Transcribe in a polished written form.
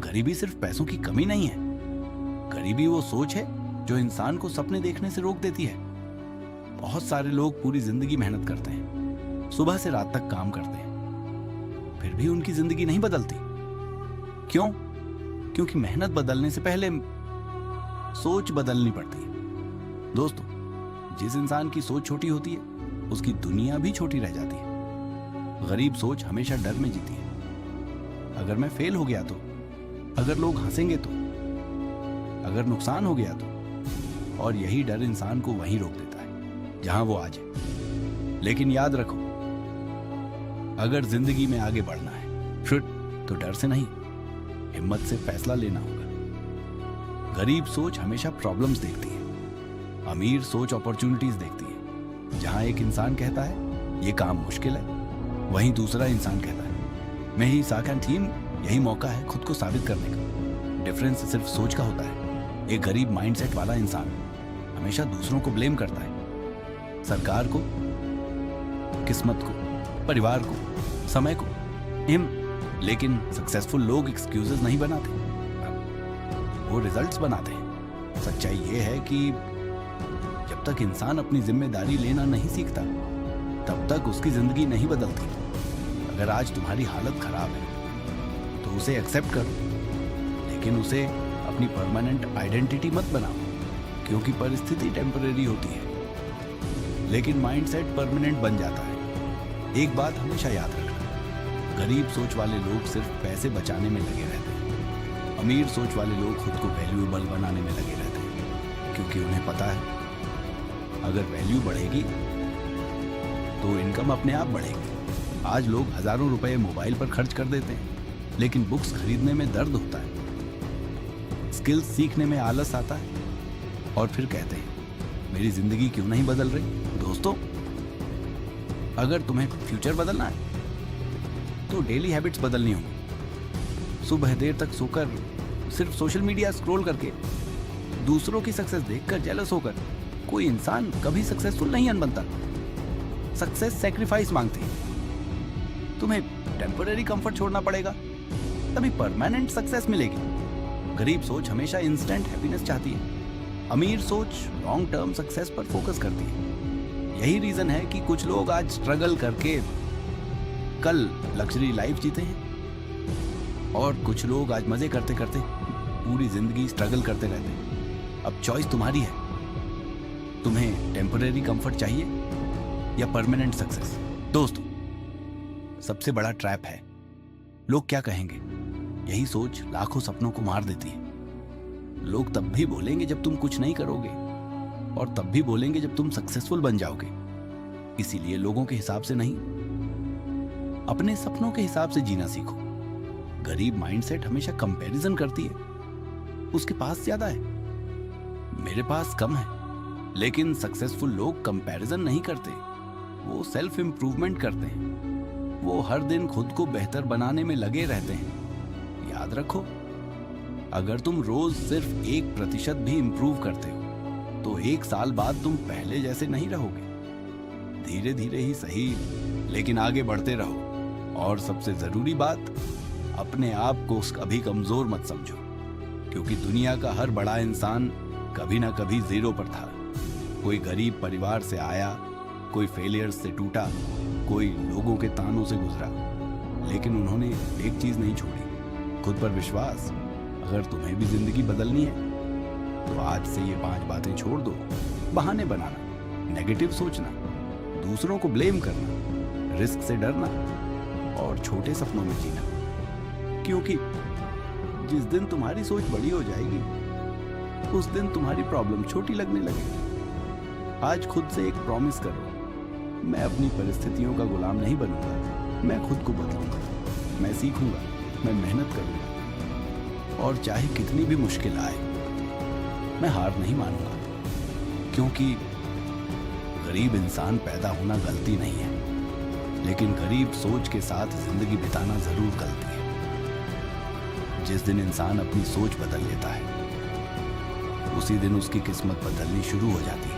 गरीबी सिर्फ पैसों की कमी नहीं है, गरीबी वो सोच है जो इंसान को सपने देखने से रोक देती है। बहुत सारे लोग पूरी जिंदगी मेहनत करते हैं, सुबह से रात तक काम करते हैं, फिर भी उनकी जिंदगी नहीं बदलती। क्यों? क्योंकि मेहनत बदलने से पहले सोच बदलनी पड़ती है। दोस्तों, जिस इंसान की सोच छोटी होती है उसकी दुनिया भी छोटी रह जाती है। गरीब सोच हमेशा डर में जीती है। अगर मैं फेल हो गया तो, अगर लोग हंसेंगे तो, अगर नुकसान हो गया तो, और यही डर इंसान को वहीं रोक देता है जहां वो आज है। लेकिन याद रखो, अगर जिंदगी में आगे बढ़ना है फिर तो डर से नहीं, हिम्मत से फैसला लेना होगा। गरीब सोच हमेशा प्रॉब्लम्स देखती है, अमीर सोच अपॉर्चुनिटीज देखती है। जहां एक इंसान कहता है ये काम मुश्किल है, वहीं दूसरा इंसान कहता है मैं ही साकन टीम, यही मौका है खुद को साबित करने का। डिफरेंस सिर्फ सोच का होता है। एक गरीब माइंडसेट वाला इंसान हमेशा दूसरों को ब्लेम करता है, सरकार को, किस्मत को, परिवार को, समय को, लेकिन सक्सेसफुल लोग एक्सक्यूजेस नहीं बनाते, वो रिजल्ट्स बनाते हैं। सच्चाई ये है कि जब तक इंसान अपनी जिम्मेदारी लेना नहीं सीखता तब तक उसकी जिंदगी नहीं बदलती। अगर आज तुम्हारी हालत खराब है तो उसे एक्सेप्ट करो, लेकिन उसे अपनी परमानेंट आइडेंटिटी मत बनाओ, क्योंकि परिस्थिति टेम्परेरी होती है लेकिन माइंडसेट परमानेंट बन जाता है। एक बात हमेशा याद रखना, गरीब सोच वाले लोग सिर्फ पैसे बचाने में लगे रहते हैं, अमीर सोच वाले लोग खुद को वैल्यूएबल बनाने में लगे रहते हैं, क्योंकि उन्हें पता है अगर वैल्यू बढ़ेगी तो इनकम अपने आप बढ़ेगी। आज लोग हजारों रुपए मोबाइल पर खर्च कर देते हैं, लेकिन बुक्स खरीदने में दर्द होता है, स्किल्स सीखने में आलस आता है, और फिर कहते हैं मेरी जिंदगी क्यों नहीं बदल रही। दोस्तों, अगर तुम्हें फ्यूचर बदलना है तो डेली हैबिट्स बदलनी होंगी। सुबह देर तक सोकर सिर्फ सोशल मीडिया स्क्रॉल करके, दूसरों की सक्सेस देखकर जेलस होकर कोई इंसान कभी सक्सेसफुल नहीं बनता। सक्सेस सैक्रिफाइस मांगती है। तुम्हें टेम्पररी कंफर्ट छोड़ना पड़ेगा, तभी परमानेंट सक्सेस मिलेगी। गरीब सोच हमेशा इंस्टेंट हैप्पीनेस चाहती है, अमीर सोच लॉन्ग टर्म सक्सेस पर फोकस करती है। यही रीजन है कि कुछ लोग आज स्ट्रगल करके कल लग्जरी लाइफ जीते हैं, और कुछ लोग आज मजे करते करते पूरी जिंदगी स्ट्रगल करते रहते हैं। अब चॉइस तुम्हारी है, तुम्हें टेम्पररी कंफर्ट चाहिए या परमानेंट सक्सेस। दोस्तों, सबसे बड़ा ट्रैप है लोग क्या कहेंगे। यही सोच लाखों सपनों को मार देती है। लोग तब भी बोलेंगे जब तुम कुछ नहीं करोगे, और तब भी बोलेंगे जब तुम सक्सेसफुल बन जाओगे। इसीलिए लोगों के हिसाब से नहीं, अपने सपनों के हिसाब से जीना सीखो। गरीब माइंडसेट हमेशा कंपैरिजन करती है, उसके पास ज्यादा है, मेरे पास कम है। लेकिन सक्सेसफुल लोग कंपैरिजन नहीं करते, वो सेल्फ इंप्रूवमेंट करते हैं। वो हर दिन खुद को बेहतर बनाने में लगे रहते हैं। याद रखो, अगर तुम रोज सिर्फ 1% भी इंप्रूव करते हो तो 1 साल बाद तुम पहले जैसे नहीं रहोगे। धीरे धीरे ही सही, लेकिन आगे बढ़ते रहो। और सबसे जरूरी बात, अपने आप को कभी कमजोर मत समझो, क्योंकि दुनिया का हर बड़ा इंसान कभी ना कभी जीरो पर था। कोई गरीब परिवार से आया, कोई फेलियर्स से टूटा, कोई लोगों के तानों से गुजरा, लेकिन उन्होंने एक चीज नहीं छोड़ी, खुद पर विश्वास। अगर तुम्हें भी जिंदगी बदलनी है तो आज से ये 5 बातें छोड़ दो। बहाने बनाना, नेगेटिव सोचना, दूसरों को ब्लेम करना, रिस्क से डरना, और छोटे सपनों में जीना। क्योंकि जिस दिन तुम्हारी सोच बड़ी हो जाएगी उस दिन तुम्हारी प्रॉब्लम छोटी लगने लगेगी। आज खुद से एक प्रॉमिस करो, मैं अपनी परिस्थितियों का गुलाम नहीं बनूंगा, मैं खुद को बदलूंगा, मैं सीखूंगा, मैं मेहनत करूंगा, और चाहे कितनी भी मुश्किल आए मैं हार नहीं मानूंगा। क्योंकि गरीब इंसान पैदा होना गलती नहीं है, लेकिन गरीब सोच के साथ जिंदगी बिताना जरूर गलती है। जिस दिन इंसान अपनी सोच बदल लेता है उसी दिन उसकी किस्मत बदलनी शुरू हो जाती है।